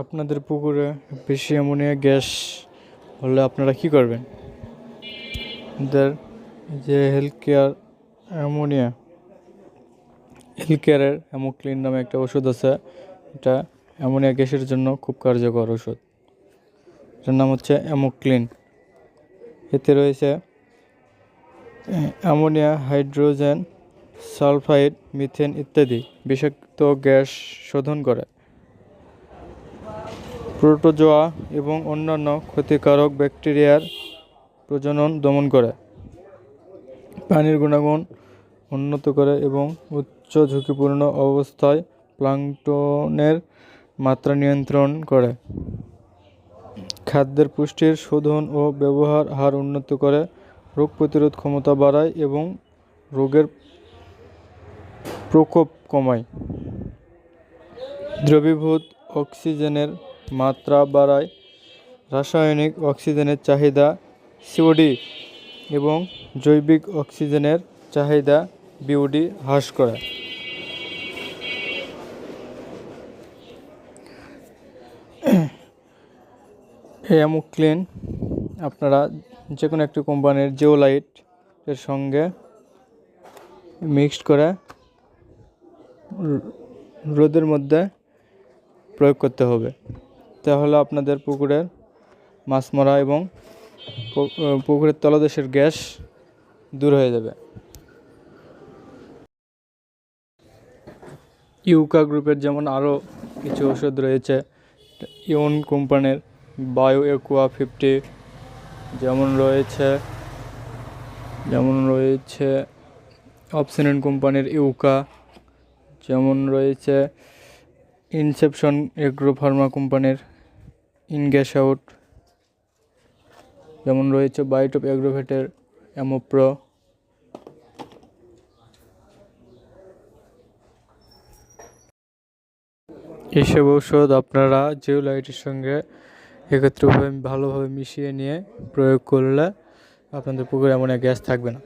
আপনাদের পুকুরে বেশি অ্যামোনিয়া গ্যাস হলে আপনারা কি করবেন? এদের যে হেলথ কেয়ারের অ্যামোক্লিন নামে একটা ওষুধ আছে। এটা অ্যামোনিয়া গ্যাসের জন্য খুব কার্যকর ওষুধ। এটার নাম হচ্ছে অ্যামোক্লিন। এতে রয়েছে অ্যামোনিয়া, হাইড্রোজেন সালফাইড, মিথেন ইত্যাদি বিষাক্ত গ্যাস শোধন করে, প্রোটোজোয়া এবং অন্যান্য ক্ষতিকারক ব্যাকটেরিয়ার প্রজনন দমন করে, পানির গুণাগুণ উন্নত করে এবং উচ্চ ঝুঁকিপূর্ণ অবস্থায় প্লাঙ্কটনের মাত্রা নিয়ন্ত্রণ করে, খাদ্যের পুষ্টির শোধন ও ব্যবহার হার উন্নত করে, রোগ প্রতিরোধ ক্ষমতা বাড়ায় এবং রোগের প্রকোপ কমায়, দ্রবীভূত অক্সিজেনের মাত্রা বাড়ায়, রাসায়নিক অক্সিজেনের চাহিদা সিওডি এবং জৈবিক অক্সিজেনের চাহিদা বিওডি হ্রাস করে। এই অ্যামোক্লিন আপনারা যে কোনো একটি কোম্পানির জিওলাইট এর সঙ্গে মিক্সড করে রোদের মধ্যে প্রয়োগ করতে হবে। তাহলে আপনাদের পুকুরের মাছ মরা এবং পুকুরের তলদেশের গ্যাস দূর হয়ে যাবে। ইউকা গ্রুপের যেমন আরও কিছু ওষুধ রয়েছে, ইওন কোম্পানির বায়ো একুয়া 50, যেমন রয়েছে অপসিনেন্ট কোম্পানির ইউকা, যেমন রয়েছে ইনসেপশন এগ্রো ফার্মা কোম্পানির ইনগ্যাস আউট, যেমন রয়েছে বাইটপ অ্যাগ্রোভেটের অ্যামোপ্রো। এইসব ঔষধ আপনারা জিওলাইটের সঙ্গে একত্রিতভাবে ভালোভাবে মিশিয়ে নিয়ে প্রয়োগ করলে আপনাদের পুকুরে অ্যামোনিয়া গ্যাস থাকবে না।